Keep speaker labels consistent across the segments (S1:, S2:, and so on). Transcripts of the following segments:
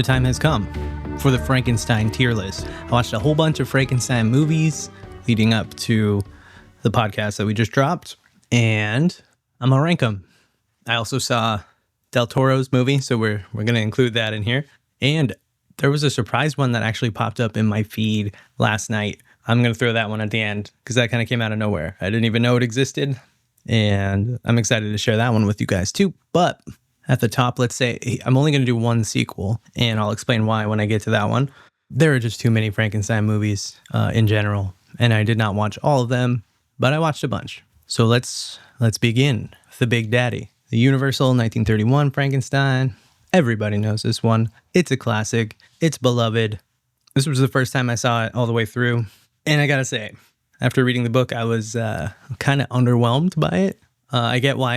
S1: the time has come for the Frankenstein tier list. I watched a whole bunch of Frankenstein movies leading up to the podcast that we just dropped, and I'm gonna rank them. I also saw Del Toro's movie, so we're gonna include that in here. And there was a surprise one that actually popped up in my feed last night. I'm gonna throw that one at the end because that kind of came out of nowhere. I didn't even know it existed, and I'm excited to share that one with you guys too. But at the top, let's say I'm only going to do one sequel, and I'll explain why when I get to that one. There are just too many Frankenstein movies in general, and I did not watch all of them, but I watched a bunch. So let's begin with the Big Daddy, the Universal 1931 Frankenstein. Everybody knows this one. It's a classic. It's beloved. This was the first time I saw it all the way through, and I gotta say, after reading the book, I was kind of underwhelmed by it. I get why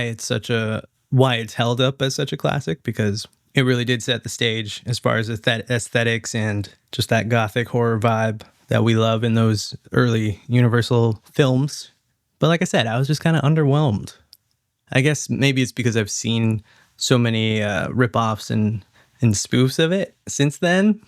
S1: it's held up as such a classic, because it really did set the stage as far as aesthetics and just that Gothic horror vibe that we love in those early Universal films. But like I said, I was just kind of underwhelmed. I guess maybe it's because I've seen so many ripoffs and spoofs of it since then.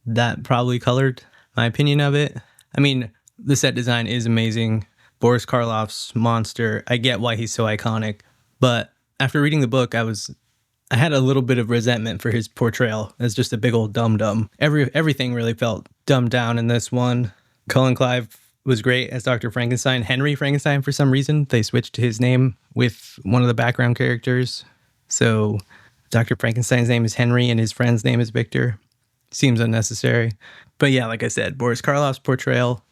S1: That probably colored my opinion of it. I mean, the set design is amazing. Boris Karloff's monster, I get why he's so iconic, but after reading the book, I had a little bit of resentment for his portrayal as just a big old dum-dum. Everything really felt dumbed down in this one. Cullen Clive was great as Dr. Frankenstein. Henry Frankenstein, for some reason, they switched his name with one of the background characters. So Dr. Frankenstein's name is Henry and his friend's name is Victor. Seems unnecessary. But yeah, like I said, Boris Karloff's portrayal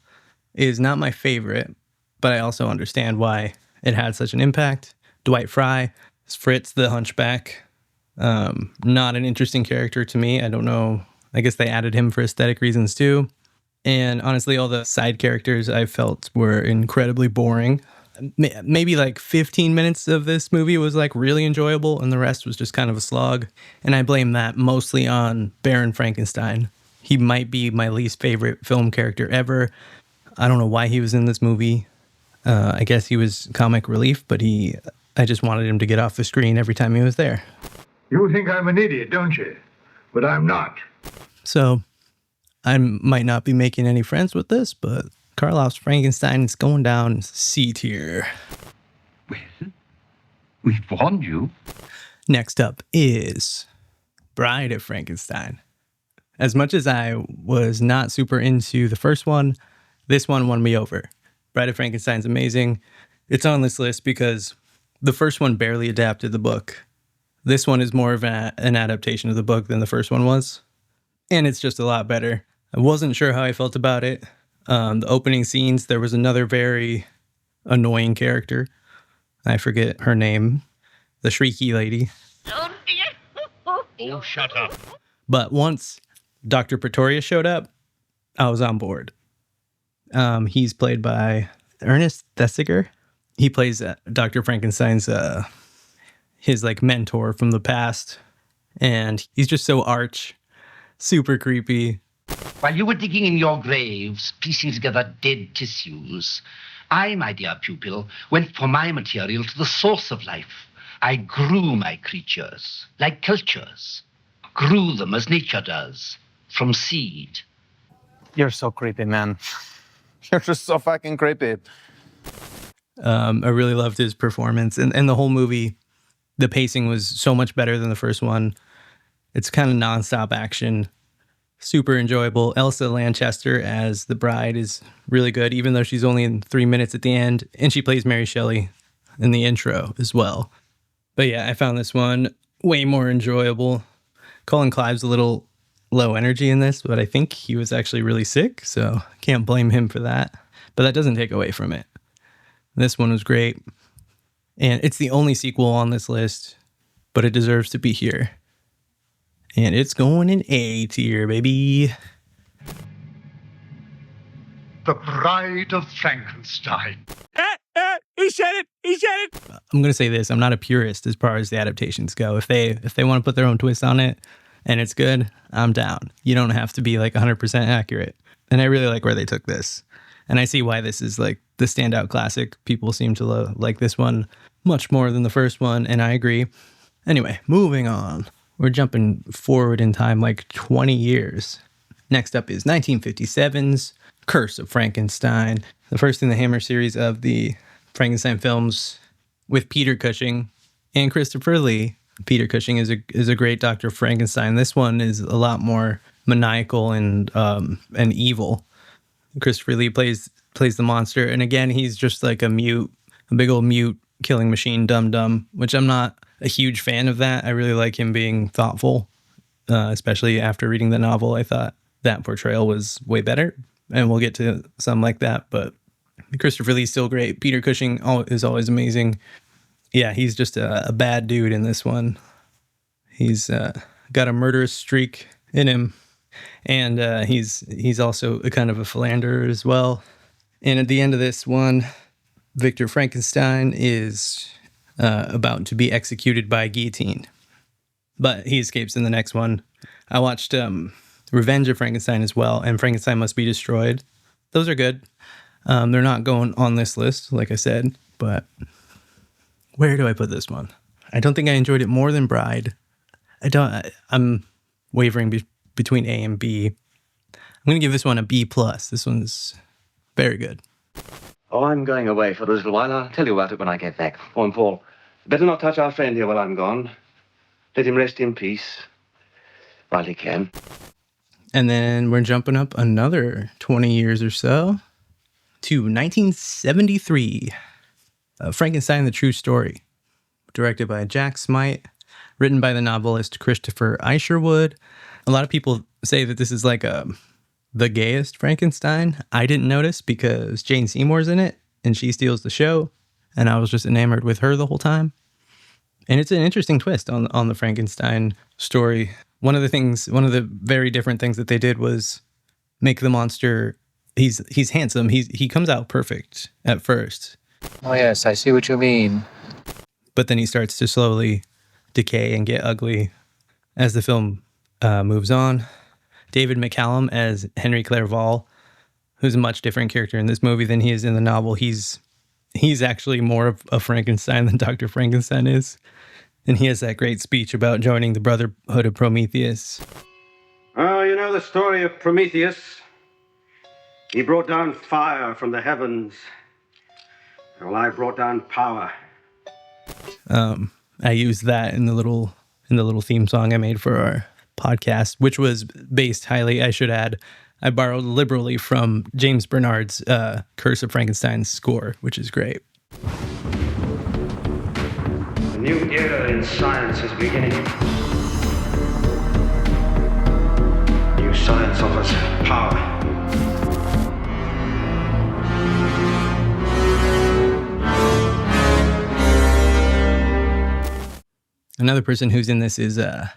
S1: is not my favorite, but I also understand why it had such an impact. Dwight Fry, Fritz the Hunchback, not an interesting character to me. I don't know. I guess they added him for aesthetic reasons too. And honestly, all the side characters I felt were incredibly boring. Maybe like 15 minutes of this movie was like really enjoyable, and the rest was just kind of a slog. And I blame that mostly on Baron Frankenstein. He might be my least favorite film character ever. I don't know why he was in this movie. I guess he was comic relief, but I just wanted him to get off the screen every time he was there.
S2: You think I'm an idiot, don't you? But I'm not.
S1: So I might not be making any friends with this, but Karloff's Frankenstein is going down C tier.
S3: Well, we've warned you.
S1: Next up is Bride of Frankenstein. As much as I was not super into the first one, this one won me over. Bride of Frankenstein's amazing. It's on this list because the first one barely adapted the book. This one is more of an adaptation of the book than the first one was. And it's just a lot better. I wasn't sure how I felt about it. The opening scenes, there was another very annoying character. I forget her name. The shrieky lady.
S3: Oh, shut up.
S1: But once Dr. Pretorius showed up, I was on board. He's played by Ernest Thesiger. He plays Dr. Frankenstein's his like mentor from the past, and he's just so arch, super creepy.
S3: While you were digging in your graves, piecing together dead tissues, I, my dear pupil, went for my material to the source of life. I grew my creatures like cultures, grew them as nature does, from seed.
S4: You're so creepy, man. You're just so fucking creepy.
S1: I really loved his performance, and the whole movie, the pacing was so much better than the first one. It's kind of nonstop action, super enjoyable. Elsa Lanchester as the bride is really good, even though she's only in 3 minutes at the end, and she plays Mary Shelley in the intro as well. But yeah, I found this one way more enjoyable. Cullen Clive's a little low energy in this, but I think he was actually really sick, so can't blame him for that. But that doesn't take away from it. This one was great. And it's the only sequel on this list, but it deserves to be here. And it's going in A tier, baby.
S2: The Bride of Frankenstein.
S4: He said it! He said it!
S1: I'm going to say this. I'm not a purist as far as the adaptations go. If they want to put their own twist on it and it's good, I'm down. You don't have to be like 100% accurate. And I really like where they took this. And I see why this is like the standout classic. People seem to like this one much more than the first one, and I agree. Anyway, moving on. We're jumping forward in time like 20 years. Next up is 1957's Curse of Frankenstein, the first in the Hammer series of the Frankenstein films with Peter Cushing and Christopher Lee. Peter Cushing is a great Dr. Frankenstein. This one is a lot more maniacal and evil. Christopher Lee plays the monster, and again, he's just like a big old mute killing machine, dum-dum, which I'm not a huge fan of that. I really like him being thoughtful, especially after reading the novel. I thought that portrayal was way better, and we'll get to some like that, but Christopher Lee's still great. Peter Cushing is always amazing. Yeah, he's just a bad dude in this one. He's got a murderous streak in him, and he's also a kind of a philanderer as well. And at the end of this one, Victor Frankenstein is about to be executed by guillotine, but he escapes in the next one. I watched Revenge of Frankenstein as well, and Frankenstein Must Be Destroyed. Those are good. They're not going on this list, like I said, but where do I put this one? I don't think I enjoyed it more than Bride. I'm wavering between A and B. I'm going to give this one a B+. This one's very good.
S5: Oh, I'm going away for a little while. I'll tell you about it when I get back. Oh, and Paul, better not touch our friend here while I'm gone. Let him rest in peace while he can.
S1: And then we're jumping up another 20 years or so to 1973. Frankenstein, The True Story, directed by Jack Smite, written by the novelist Christopher Isherwood. A lot of people say that this is like the gayest Frankenstein. I didn't notice because Jane Seymour's in it, and she steals the show, and I was just enamored with her the whole time. And it's an interesting twist on the Frankenstein story. One of the very different things that they did was make the monster, he's handsome. He comes out perfect at first.
S6: Oh, yes, I see what you mean.
S1: But then he starts to slowly decay and get ugly as the film moves on. David McCallum as Henry Clerval, who's a much different character in this movie than he is in the novel. He's actually more of a Frankenstein than Dr. Frankenstein is. And he has that great speech about joining the Brotherhood of Prometheus.
S7: Oh, you know the story of Prometheus? He brought down fire from the heavens. Well, I brought down power.
S1: I used that in the little theme song I made for our podcast, which was based highly, I should add, I borrowed liberally from James Bernard's Curse of Frankenstein's score, which is great.
S7: A new era in science is beginning. New science offers power.
S1: Another person who's in this is the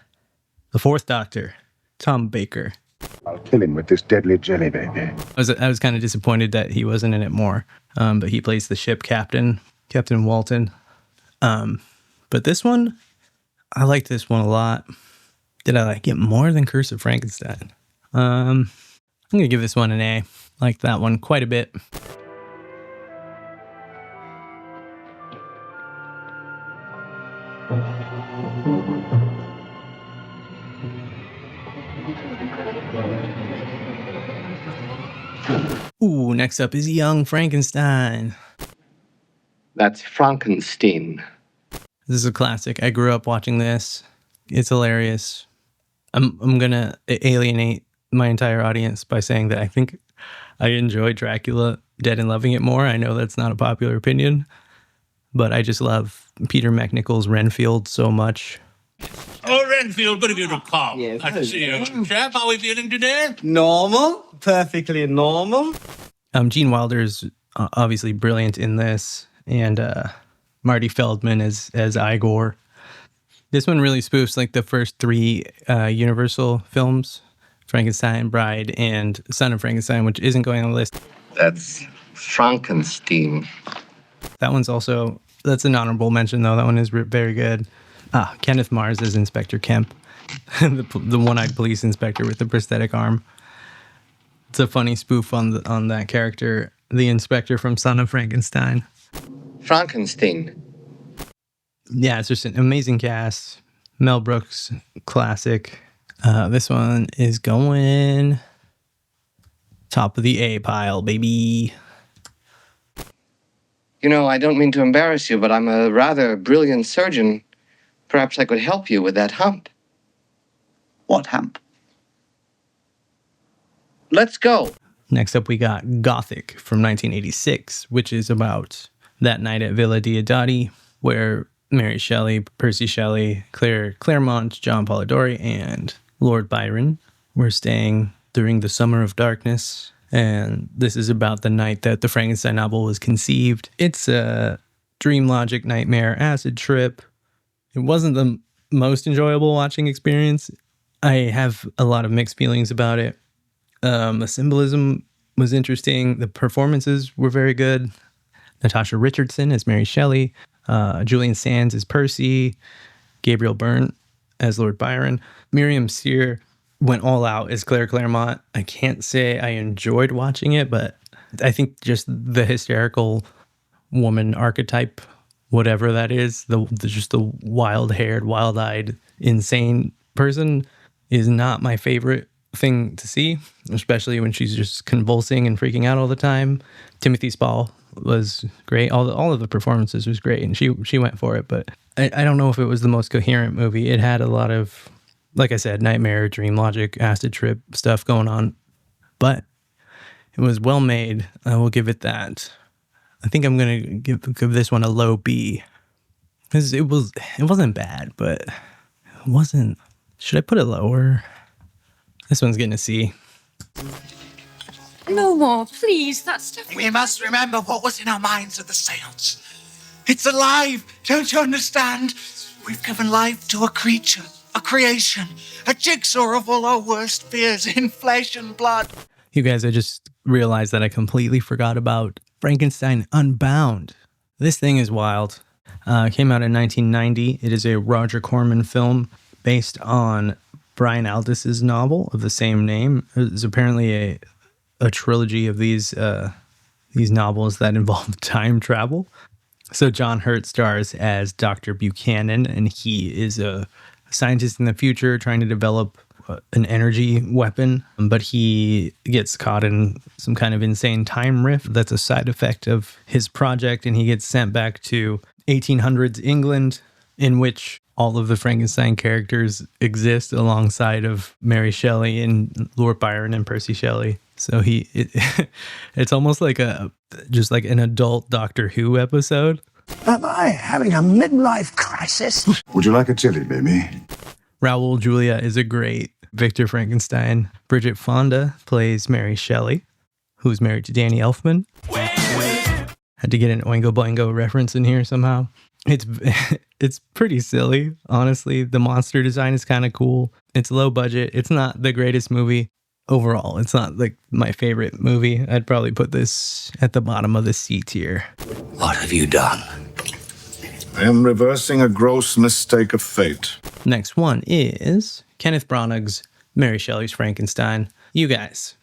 S1: fourth Doctor, Tom Baker.
S2: I'll kill him with this deadly jelly baby.
S1: I was kind of disappointed that he wasn't in it more, but he plays the ship captain, Captain Walton. But this one, I liked this one a lot. Did I like it more than Curse of Frankenstein? I'm going to give this one an A. Like that one quite a bit. Ooh, next up is Young Frankenstein.
S5: That's Frankenstein.
S1: This is a classic. I grew up watching this. It's hilarious. I'm gonna alienate my entire audience by saying that I think I enjoy Dracula Dead and Loving It more. I know that's not a popular opinion, but I just love Peter McNichol's Renfield so much.
S8: Oh, Renfield, good of you to come. Yes. Nice to see you. Chap, how are we feeling today?
S9: Normal. Perfectly normal.
S1: Gene Wilder's obviously brilliant in this, and Marty Feldman as Igor. This one really spoofs like the first three Universal films, Frankenstein, Bride, and Son of Frankenstein, which isn't going on the list.
S5: That's Frankenstein.
S1: That's an honorable mention, though. That one is very good. Kenneth Mars as Inspector Kemp, the one-eyed police inspector with the prosthetic arm. It's a funny spoof on that character, the inspector from Son of Frankenstein.
S5: Frankenstein.
S1: Yeah, it's just an amazing cast. Mel Brooks classic. This one is going top of the A pile, baby.
S10: You know, I don't mean to embarrass you, but I'm a rather brilliant surgeon. Perhaps I could help you with that hump.
S9: What hump?
S10: Let's go.
S1: Next up, we got Gothic from 1986, which is about that night at Villa Diodati, where Mary Shelley, Percy Shelley, Claire Claremont, John Polidori, and Lord Byron were staying during the Summer of Darkness. And this is about the night that the Frankenstein novel was conceived. It's a dream logic nightmare acid trip. It wasn't the most enjoyable watching experience. I have a lot of mixed feelings about it. The symbolism was interesting. The performances were very good. Natasha Richardson as Mary Shelley, Julian Sands as Percy, Gabriel Byrne as Lord Byron. Miriam Sear went all out as Claire Claremont. I can't say I enjoyed watching it, but I think just the hysterical woman archetype, whatever that is, just the wild-haired, wild-eyed, insane person is not my favorite thing to see, especially when she's just convulsing and freaking out all the time. Timothy Spall was great. All of the performances was great, and she went for it. But I don't know if it was the most coherent movie. It had a lot of, like I said, nightmare, dream logic, acid trip stuff going on, but it was well made. I will give it that. I think I'm gonna give this one a low B, because it wasn't bad, but it wasn't. Should I put it lower? This one's getting a C.
S11: No more, please. That stuff.
S8: We must remember what was in our minds at the seance. It's alive. Don't you understand? We've given life to a creature, a creation, a jigsaw of all our worst fears in flesh and blood.
S1: You guys, I just realized that I completely forgot about Frankenstein Unbound. This thing is wild. Came out in 1990. It is a Roger Corman film based on Brian Aldiss's novel of the same name. It's apparently a trilogy of these novels that involve time travel. So John Hurt stars as Dr. Buchanan, and he is a scientist in the future trying to develop an energy weapon, but he gets caught in some kind of insane time rift that's a side effect of his project, and he gets sent back to 1800s England, in which all of the Frankenstein characters exist alongside of Mary Shelley and Lord Byron and Percy Shelley. So it's almost like just like an adult Doctor Who episode.
S12: Am I having a midlife crisis? Would you like a chili, baby?
S1: Raoul Julia is a great Victor Frankenstein. Bridget Fonda plays Mary Shelley, who's married to Danny Elfman. Had to get an Oingo Boingo reference in here somehow. It's pretty silly, honestly. The monster design is kind of cool. It's low budget. It's not the greatest movie overall. It's not like my favorite movie. I'd probably put this at the bottom of the C tier.
S12: What have you done? I am reversing a gross mistake of fate.
S1: Next one is Kenneth Branagh's Mary Shelley's Frankenstein. You guys,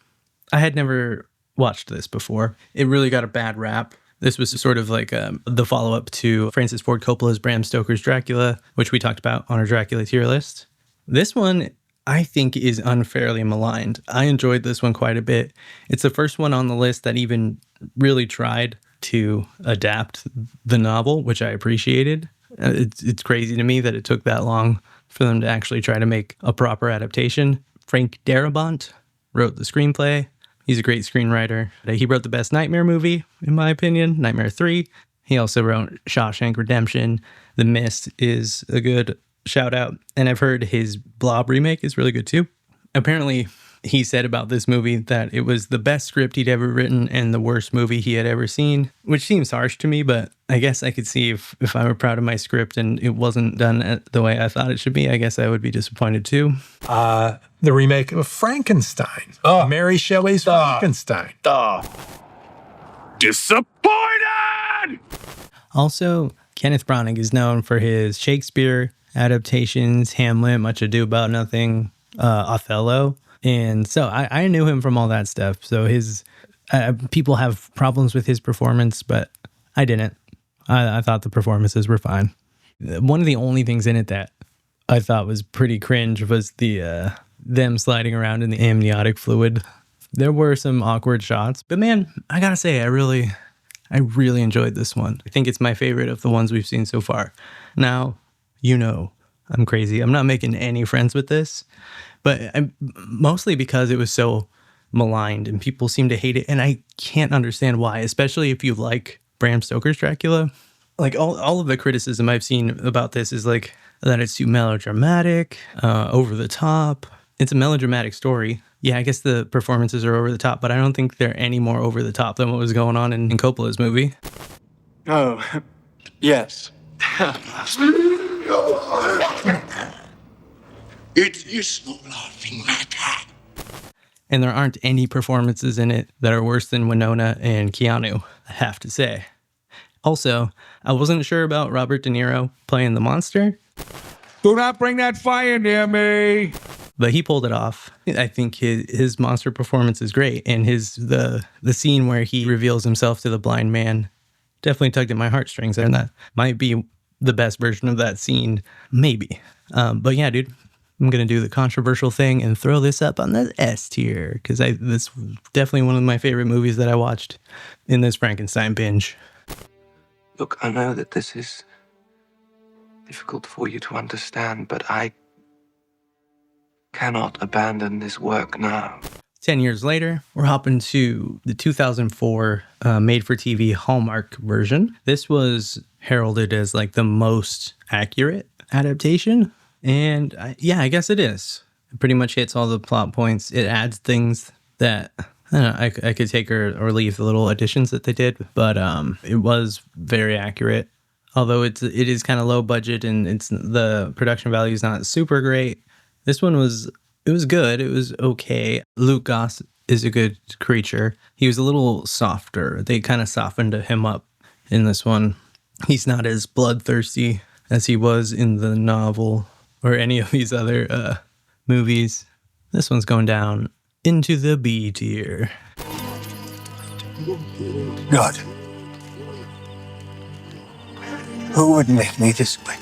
S1: I had never watched this before. It really got a bad rap. This was sort of like the follow-up to Francis Ford Coppola's Bram Stoker's Dracula, which we talked about on our Dracula tier list. This one, I think, is unfairly maligned. I enjoyed this one quite a bit. It's the first one on the list that even really tried to adapt the novel, which I appreciated. It's crazy to me that it took that long for them to actually try to make a proper adaptation. Frank Darabont wrote the screenplay. He's a great screenwriter. He wrote the best Nightmare movie, in my opinion, Nightmare 3. He also wrote Shawshank Redemption. The Mist is a good shout out. And I've heard his Blob remake is really good too. Apparently, he said about this movie that it was the best script he'd ever written and the worst movie he had ever seen, which seems harsh to me, but I guess I could see if I were proud of my script and it wasn't done the way I thought it should be, I guess I would be disappointed too.
S13: The remake of Frankenstein. Mary Shelley's Frankenstein.
S12: Disappointed!
S1: Also, Kenneth Branagh is known for his Shakespeare adaptations, Hamlet, Much Ado About Nothing, Othello. And so I knew him from all that stuff. So his people have problems with his performance, but I didn't. I thought the performances were fine. One of the only things in it that I thought was pretty cringe was the them sliding around in the amniotic fluid. There were some awkward shots, but man, I gotta say, I really enjoyed this one. I think it's my favorite of the ones we've seen so far. Now, I'm crazy. I'm not making any friends with this, but mostly because it was so maligned and people seem to hate it, and I can't understand why, especially if you like Bram Stoker's Dracula. Like all of the criticism I've seen about this is like that it's too melodramatic, over the top. It's a melodramatic story. Yeah, I guess the performances are over the top, but I don't think they're any more over the top than what was going on in Coppola's movie.
S14: Oh, yes.
S8: It is no laughing matter.
S1: And there aren't any performances in it that are worse than Winona and Keanu, I have to say. Also, I wasn't sure about Robert De Niro playing the monster.
S14: Do not bring that fire near me.
S1: But he pulled it off. I think his monster performance is great. And the scene where he reveals himself to the blind man definitely tugged at my heartstrings. And that might be the best version of that scene. Maybe. But yeah, dude, I'm going to do the controversial thing and throw this up on the S tier. Because this was definitely one of my favorite movies that I watched in this Frankenstein binge.
S10: Look, I know that this is difficult for you to understand, but I cannot abandon this work now.
S1: 10 years later, we're hopping to the 2004 made-for-TV Hallmark version. This was heralded as like the most accurate adaptation. And I guess it is. It pretty much hits all the plot points. It adds things that I don't know, I could take or leave the little additions that they did, but it was very accurate. Although it is kind of low budget and the production value is not super great. This one was good. It was okay. Luke Goss is a good creature. He was a little softer. They kind of softened him up in this one. He's not as bloodthirsty as he was in the novel or any of these other movies. This one's going down into the B tier.
S8: God. Who would make me this way?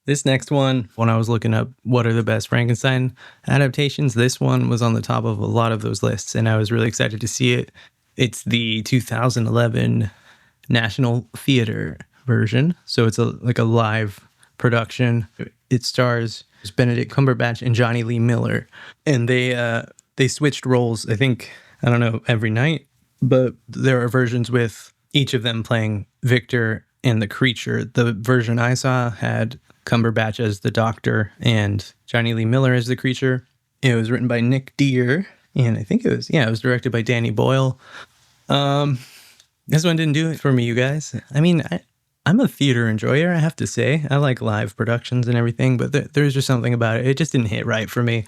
S1: This next one, when I was looking up what are the best Frankenstein adaptations, this one was on the top of a lot of those lists, and I was really excited to see it. It's the 2011 National Theater version, so it's like a live production. It stars Benedict Cumberbatch and Johnny Lee Miller, and they switched roles, I think, I don't know, every night, but there are versions with each of them playing Victor and the creature. The version I saw had Cumberbatch as the doctor and Johnny Lee Miller as the creature. It was written by Nick Deere, and I think it was directed by Danny Boyle. This one didn't do it for me, you guys. I mean, I'm a theater enjoyer, I have to say. I like live productions and everything, but there's just something about it. It just didn't hit right for me.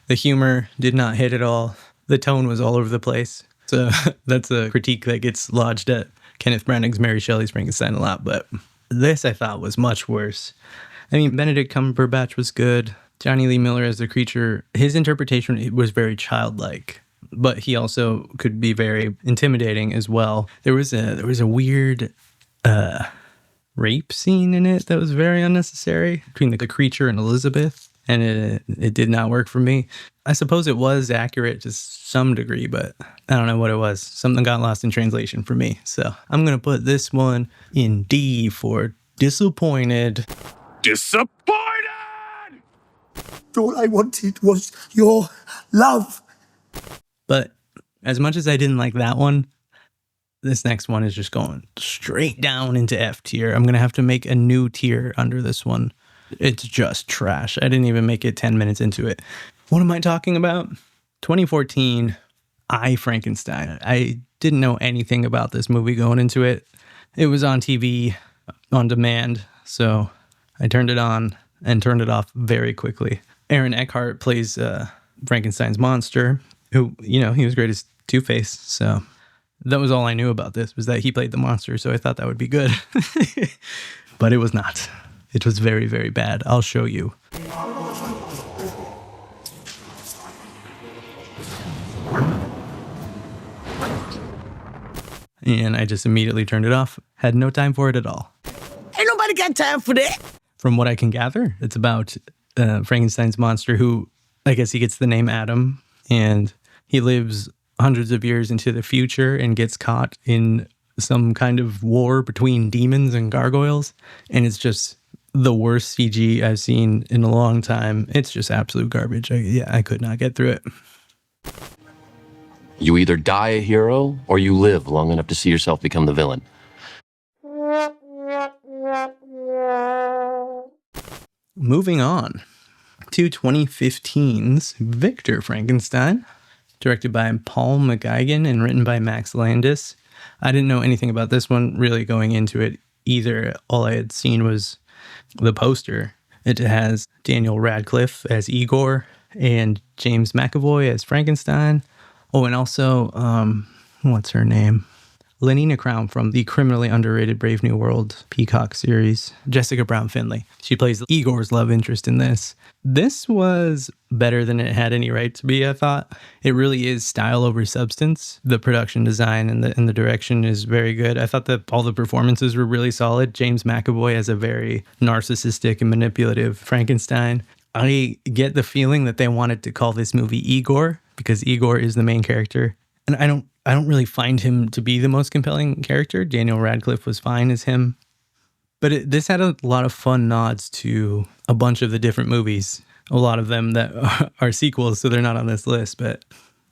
S1: The humor did not hit at all. The tone was all over the place. So that's a critique that gets lodged at Kenneth Branagh's Mary Shelley's Frankenstein a lot, but this I thought was much worse. I mean, Benedict Cumberbatch was good. Johnny Lee Miller as the creature, his interpretation was very childlike, but he also could be very intimidating as well. There was a weird rape scene in it that was very unnecessary between the creature and Elizabeth, and it did not work for me. I suppose it was accurate to some degree, but I don't know what it was. Something got lost in translation for me. So I'm going to put this one in D for disappointed.
S8: Disappointed! All I wanted was your love.
S1: But as much as I didn't like that one, this next one is just going straight down into F tier. I'm going to have to make a new tier under this one. It's just trash. I didn't even make it 10 minutes into it. What am I talking about? 2014, I, Frankenstein. I didn't know anything about this movie going into it. It was on TV on demand, so I turned it on and turned it off very quickly. Aaron Eckhart plays Frankenstein's monster, who, he was great as Two-Face, so that was all I knew about this, was that he played the monster, so I thought that would be good. But it was not. It was very, very bad. I'll show you. And I just immediately turned it off. Had no time for it at all.
S8: Ain't nobody got time for that.
S1: from what I can gather. It's about Frankenstein's monster who, I guess he gets the name Adam, and he lives hundreds of years into the future and gets caught in some kind of war between demons and gargoyles. And it's just the worst CG I've seen in a long time. It's just absolute garbage. I could not get through it.
S15: You either die a hero or you live long enough to see yourself become the villain.
S1: Moving on to 2015's Victor Frankenstein, directed by Paul McGuigan and written by Max Landis. I didn't know anything about this one really going into it either. All I had seen was the poster. It has Daniel Radcliffe as Igor and James McAvoy as Frankenstein. Oh, and also, what's her name? Lenina Crown from the criminally underrated Brave New World Peacock series, Jessica Brown Findlay. She plays Igor's love interest in this. This was better than it had any right to be, I thought. It really is style over substance. The production design and the direction is very good. I thought that all the performances were really solid. James McAvoy as a very narcissistic and manipulative Frankenstein. I get the feeling that they wanted to call this movie Igor because Igor is the main character. And I don't really find him to be the most compelling character. Daniel Radcliffe was fine as him. But this had a lot of fun nods to a bunch of the different movies. A lot of them that are sequels, so they're not on this list. But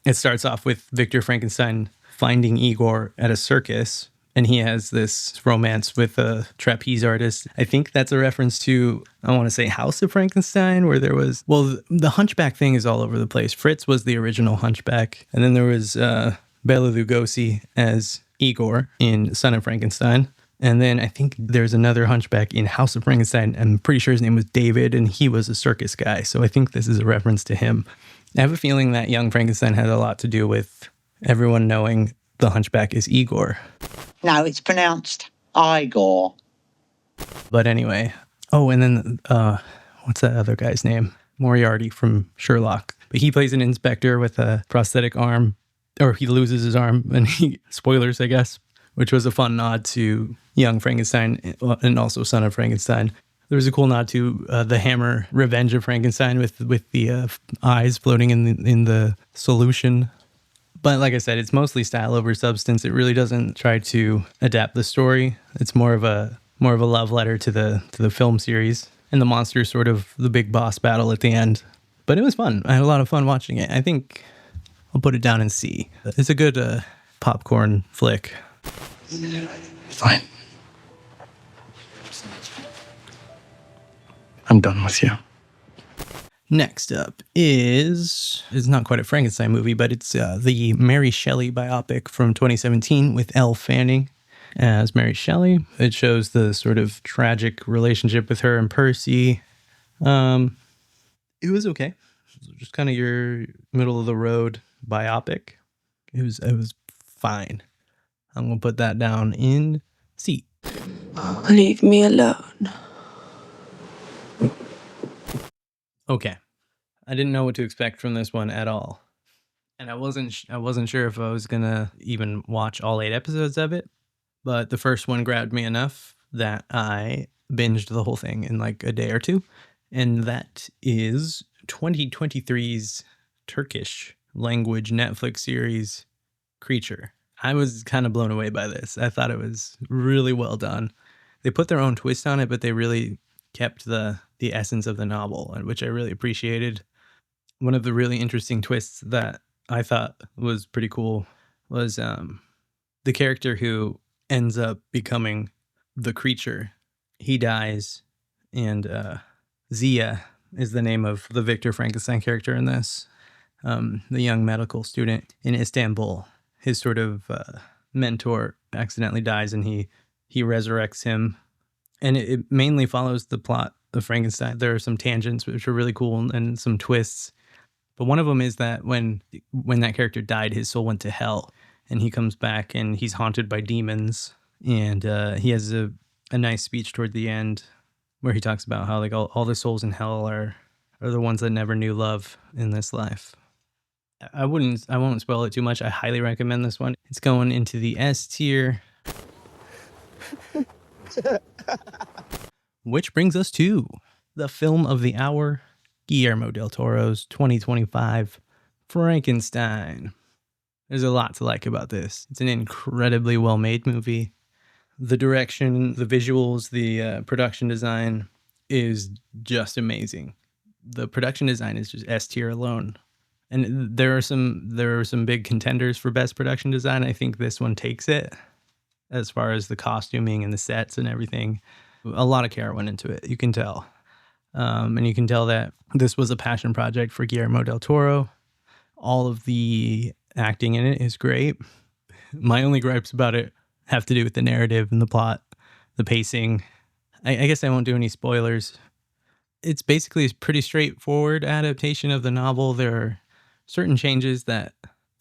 S1: it starts off with Victor Frankenstein finding Igor at a circus. And he has this romance with a trapeze artist. I think that's a reference to, I want to say, House of Frankenstein, where there was, well, the hunchback thing is all over the place. Fritz was the original hunchback. And then there was Bela Lugosi as Igor in Son of Frankenstein. And then I think there's another hunchback in House of Frankenstein. I'm pretty sure his name was David, and he was a circus guy. So I think this is a reference to him. I have a feeling that Young Frankenstein had a lot to do with everyone knowing the hunchback is Igor.
S9: No, it's pronounced Igor.
S1: But anyway. Oh, and then, what's that other guy's name? Moriarty from Sherlock. But he plays an inspector with a prosthetic arm, or he loses his arm, and spoilers, I guess, which was a fun nod to Young Frankenstein and also Son of Frankenstein. There was a cool nod to the Hammer Revenge of Frankenstein with the eyes floating in the solution. But like I said, it's mostly style over substance. It really doesn't try to adapt the story. It's more of a love letter to the film series. And the monster is sort of the big boss battle at the end. But it was fun. I had a lot of fun watching it. I think I'll put it down in C. It's a good popcorn flick.
S14: Fine. I'm done with you.
S1: Next up it's not quite a Frankenstein movie, but it's the Mary Shelley biopic from 2017 with Elle Fanning as Mary Shelley. It shows the sort of tragic relationship with her and Percy. It was okay. It was just kind of your middle of the road biopic. It was fine. I'm gonna put that down in C.
S11: Leave me alone.
S1: Okay. I didn't know what to expect from this one at all. And I wasn't sure if I was going to even watch all 8 episodes of it, but the first one grabbed me enough that I binged the whole thing in like a day or two. And that is 2023's Turkish language Netflix series Creature. I was kind of blown away by this. I thought it was really well done. They put their own twist on it, but they really kept the essence of the novel, which I really appreciated. One of the really interesting twists that I thought was pretty cool was the character who ends up becoming the creature. He dies, and Zia is the name of the Victor Frankenstein character in this. The young medical student in Istanbul. His sort of mentor accidentally dies, and he resurrects him. And it mainly follows the plot of Frankenstein. There are some tangents which are really cool and some twists. But one of them is that when that character died, his soul went to hell, and he comes back and he's haunted by demons. And he has a nice speech toward the end where he talks about how like all the souls in hell are the ones that never knew love in this life. I won't spoil it too much. I highly recommend this one. It's going into the S tier. Which brings us to the film of the hour, Guillermo del Toro's 2025 Frankenstein. There's a lot to like about this. It's an incredibly well-made movie. The direction, the visuals, the production design is just amazing. The production design is just S tier alone. And there are some big contenders for best production design. I think this one takes it as far as the costuming and the sets and everything. A lot of care went into it. You can tell. And you can tell that this was a passion project for Guillermo del Toro. All of the acting in it is great. My only gripes about it have to do with the narrative and the plot, the pacing. I guess I won't do any spoilers. It's basically a pretty straightforward adaptation of the novel. There are certain changes that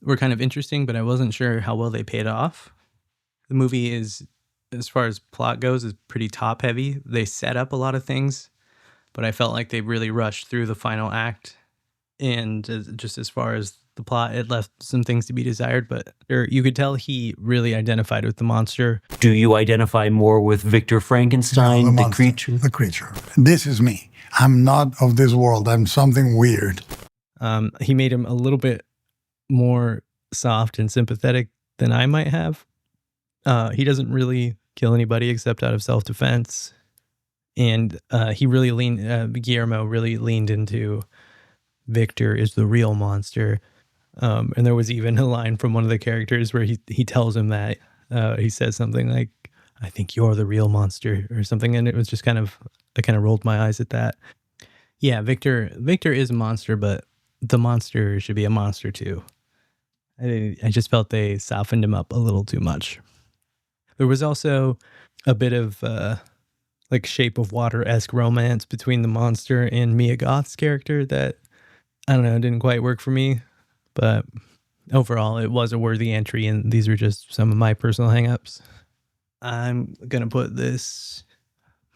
S1: were kind of interesting, but I wasn't sure how well they paid off. The movie is, as far as plot goes, is pretty top heavy. They set up a lot of things, but I felt like they really rushed through the final act. And just as far as the plot, it left some things to be desired, but you could tell he really identified with the monster.
S16: Do you identify more with Victor Frankenstein,
S17: No,
S16: the
S17: monster,
S16: creature?
S17: The creature. This is me. I'm not of this world. I'm something weird.
S1: He made him a little bit more soft and sympathetic than I might have. He doesn't really kill anybody except out of self-defense. And Guillermo really leaned into Victor is the real monster. And there was even a line from one of the characters where he tells him that he says something like, I think you're the real monster or something. And it was just I kind of rolled my eyes at that. Yeah, Victor is a monster, but the monster should be a monster too. I just felt they softened him up a little too much. There was also a bit of like Shape of Water-esque romance between the monster and Mia Goth's character that, I don't know, didn't quite work for me. But overall, it was a worthy entry, and these were just some of my personal hangups. I'm going to put this,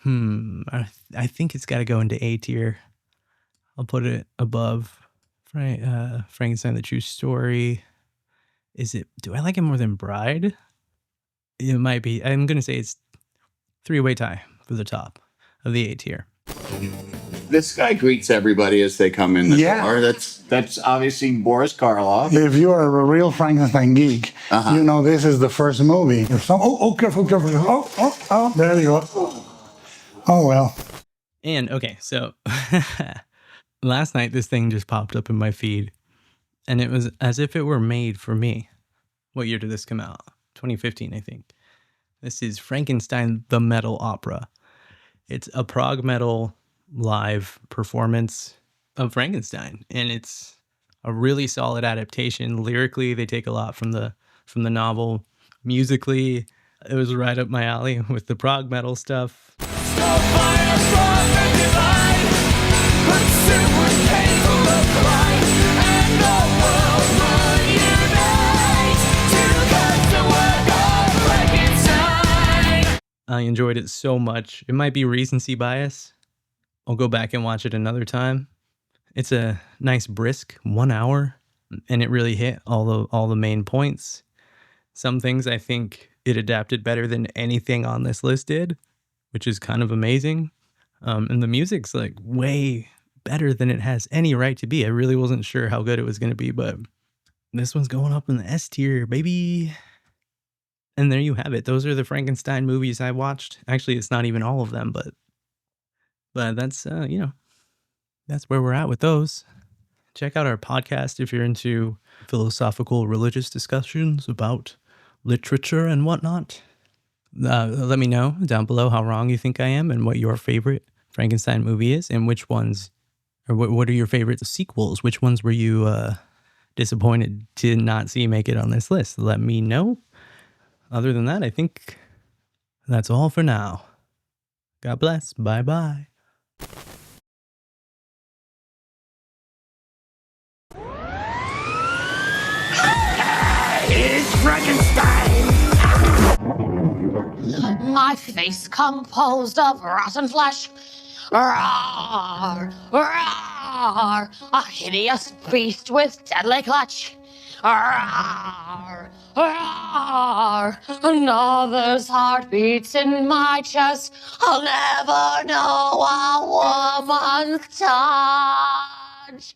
S1: I think it's got to go into A tier. I'll put it above Frankenstein, the True Story. Do I like it more than Bride? It might be. I'm going to say it's three-way tie for the top of the A tier.
S18: This guy greets everybody as they come in the door. That's obviously Boris Karloff.
S17: If you are a real Frankenstein geek, you know this is the first movie. If careful. Oh, there you go. Oh, well.
S1: And, okay, so last night this thing just popped up in my feed, and it was as if it were made for me. What year did this come out? 2015, I think. This is Frankenstein, the Metal Opera. It's a prog metal live performance of Frankenstein, and it's a really solid adaptation. Lyrically, they take a lot from the novel. Musically, it was right up my alley with the prog metal stuff. I enjoyed it so much. It might be recency bias. I'll go back and watch it another time. It's a nice brisk 1 hour, and it really hit all the main points. Some things I think it adapted better than anything on this list did, which is kind of amazing. And the music's like way better than it has any right to be. I really wasn't sure how good it was going to be, but this one's going up in the S tier, baby. And there you have it. Those are the Frankenstein movies I watched. Actually, it's not even all of them, but that's, that's where we're at with those. Check out our podcast if you're into philosophical, religious discussions about literature and whatnot. Let me know down below how wrong you think I am and what your favorite Frankenstein movie is and which ones, or what are your favorite sequels? Which ones were you disappointed to not see make it on this list? Let me know. Other than that, I think that's all for now. God bless. Bye-bye.
S19: It's Frankenstein! My face composed of rotten flesh. Roar! Roar! A hideous beast with deadly clutch. Rawr, rawr. Another's heart beats in my chest. I'll never know a woman's touch.